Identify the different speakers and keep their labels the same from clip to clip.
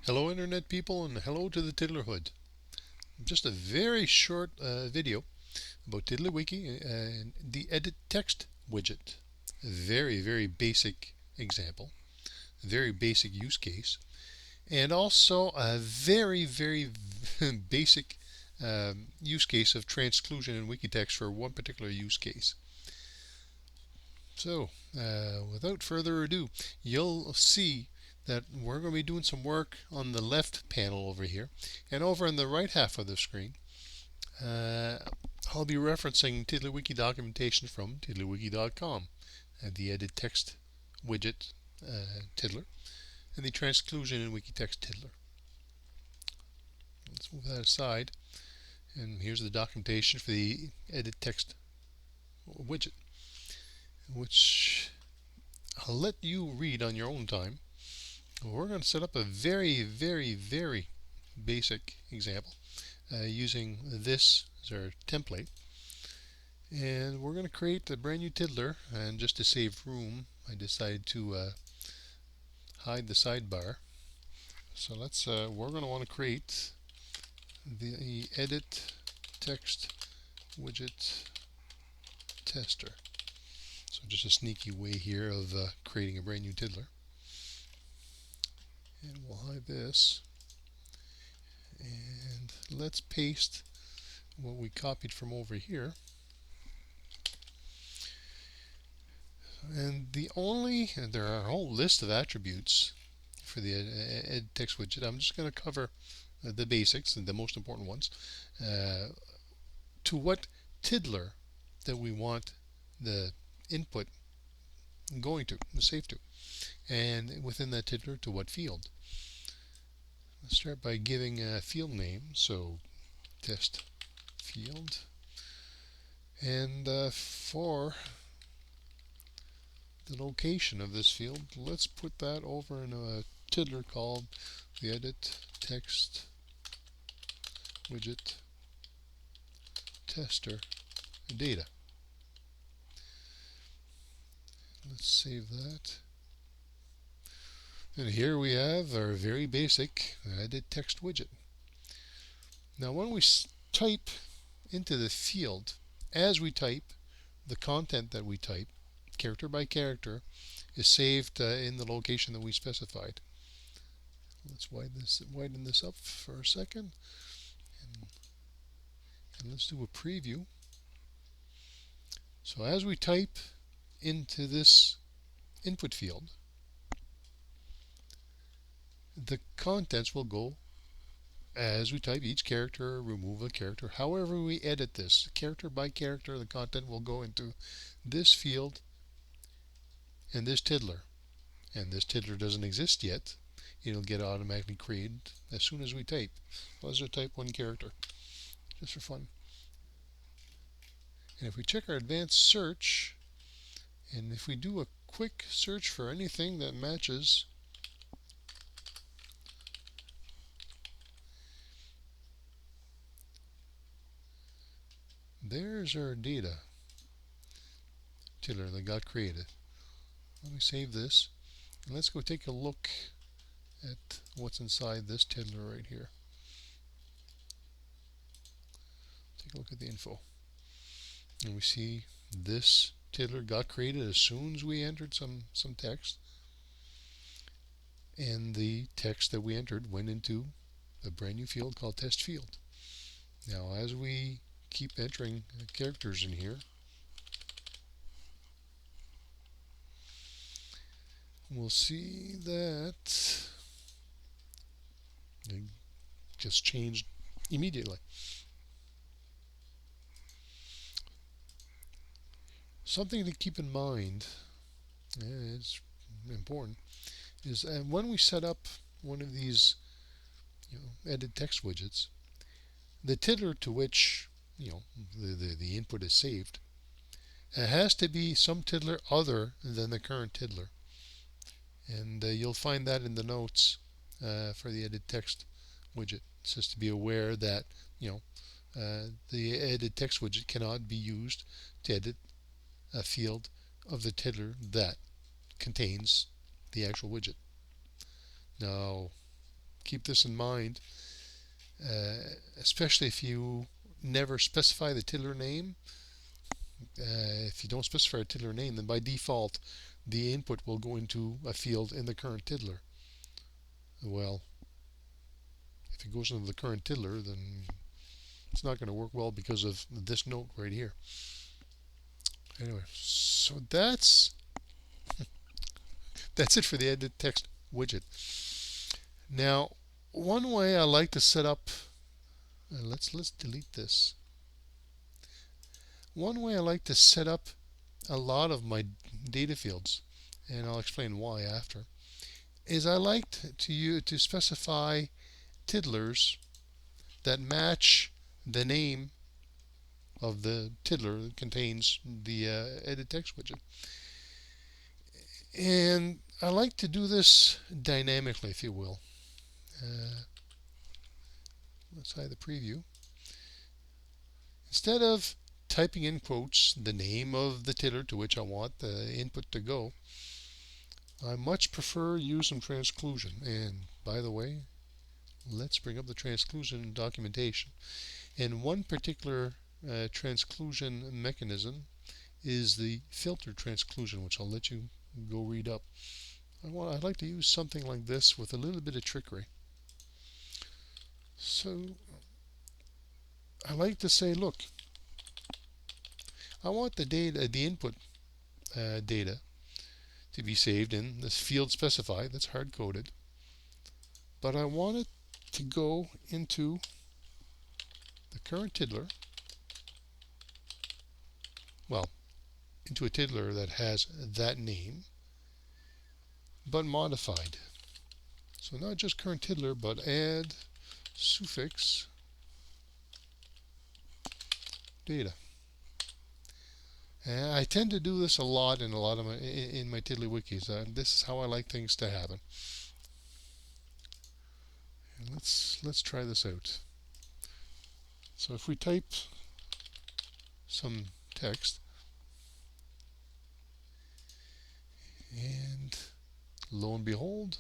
Speaker 1: Hello Internet people, and hello to the Tiddlerhood. Just a very short video about TiddlyWiki and the edit text widget. A very basic example, a very basic use case, and also a very basic use case of transclusion in Wikitext for one particular use case. So, without further ado, you'll see that we're going to be doing some work on the left panel over here, and over in the right half of the screen I'll be referencing TiddlyWiki documentation from tiddlywiki.com, the edit text widget tiddler and the transclusion in Wikitext tiddler. Let's move that aside, and here's the documentation for the edit text widget, which I'll let you read on your own time. We're going to set up a very basic example using this as our template, and we're going to create a brand new tiddler. And just to save room, I decided to hide the sidebar. So we're going to want to create the edit text widget tester. So just a sneaky way here of creating a brand new tiddler. And we'll hide this, and let's paste what we copied from over here. And there are a whole list of attributes for the edit text widget. I'm just going to cover the basics, the most important ones. To what tiddler that we want the input going to, saved to, and within that tiddler to what field. Let's start by giving a field name, so test field, and for the location of this field, let's put that over in a tiddler called the edit text widget tester data. Let's save that. And here we have our very basic edit text widget. Now when we type into the field, as we type, the content that we type, character by character, is saved in the location that we specified. Let's widen this up for a second, and let's do a preview. So as we type into this input field, the contents will go as we type each character, remove a character. However we edit this, character by character, the content will go into this field and this tiddler. And this tiddler doesn't exist yet. It'll get automatically created as soon as we type. Let's just type one character, just for fun. And if we check our advanced search, and if we do a quick search for anything that matches there's our data tiddler that got created. Let me save this, and let's go take a look at what's inside this tiddler right here. Take a look at the info, and we see this tiddler got created as soon as we entered some text, and the text that we entered went into a brand new field called test field. Now as we keep entering characters in here, we'll see that it just changed immediately. Something to keep in mind, and it's important, is when we set up one of these edit text widgets, the tiddler to which the input is saved, it has to be some tiddler other than the current tiddler. And you'll find that in the notes for the edit text widget. It's just to be aware that the edit text widget cannot be used to edit a field of the tiddler that contains the actual widget. Now, keep this in mind, especially if you never specify the tiddler name. If you don't specify a tiddler name, then by default the input will go into a field in the current tiddler. Well, if it goes into the current tiddler, then it's not going to work well because of this note right here. Anyway, so that's it for the edit text widget. Now, one way I like to set up, let's delete this. One way I like to set up a lot of my data fields, and I'll explain why after, is I like to specify tiddlers that match the name of the tiddler that contains the edit text widget. And I like to do this dynamically, if you will. Let's hide the preview. Instead of typing in quotes the name of the tiddler to which I want the input to go, I much prefer using transclusion. And by the way, let's bring up the transclusion documentation. And one particular transclusion mechanism is the filter transclusion, which I'll let you go read up. I'd like to use something like this with a little bit of trickery. So I like to say, look, I want the input data to be saved in this field specified, that's hard-coded, but I want it to go into the current tiddler, well, into a tiddler that has that name, but modified. So not just current tiddler, but add suffix data. And I tend to do this a lot in my TiddlyWikis. This is how I like things to happen. And let's try this out. So if we type some text, and lo and behold,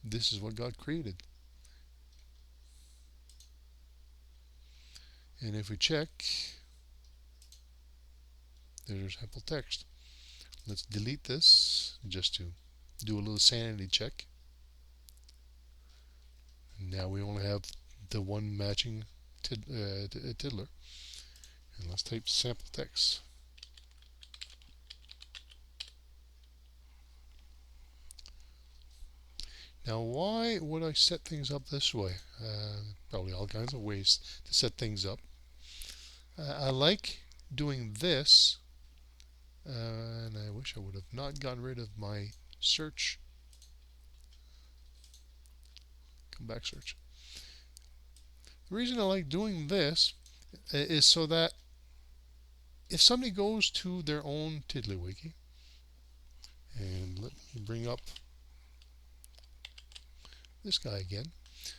Speaker 1: this is what got created. And if we check, there's sample text. Let's delete this just to do a little sanity check. And now we only have the one matching tiddler. And let's type sample text. Now, why would I set things up this way? Probably all kinds of ways to set things up. I like doing this, and I wish I would have not gotten rid of my search. Come back, search. The reason I like doing this is so that if somebody goes to their own TiddlyWiki, and let me bring up this guy again.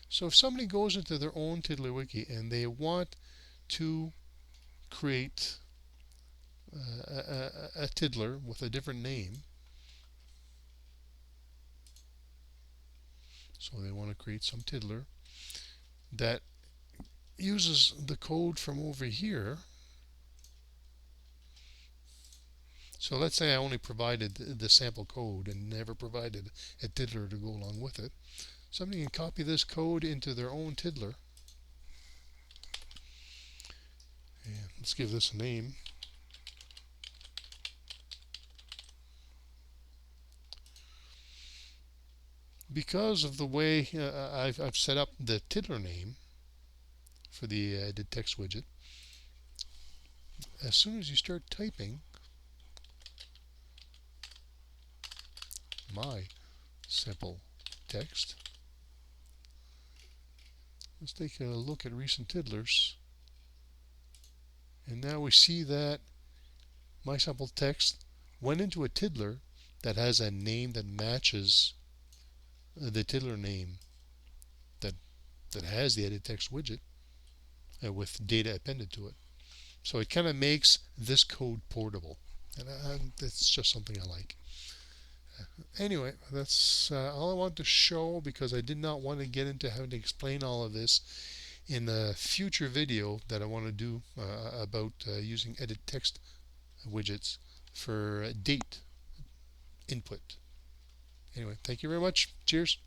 Speaker 1: So if somebody goes into their own TiddlyWiki and they want to create a tiddler with a different name, so they want to create some tiddler that uses the code from over here. So let's say I only provided the sample code and never provided a tiddler to go along with it. Somebody can copy this code into their own tiddler. And let's give this a name. Because of the way I've set up the tiddler name for the EditTextWidget, as soon as you start typing my sample text, let's take a look at recent tiddlers, and now we see that my sample text went into a tiddler that has a name that matches the tiddler name that has the edit text widget with data appended to it. So it kind of makes this code portable, and that's just something I like. Anyway, that's all I want to show, because I did not want to get into having to explain all of this in a future video that I want to do about using edit text widgets for date input. Anyway, thank you very much. Cheers.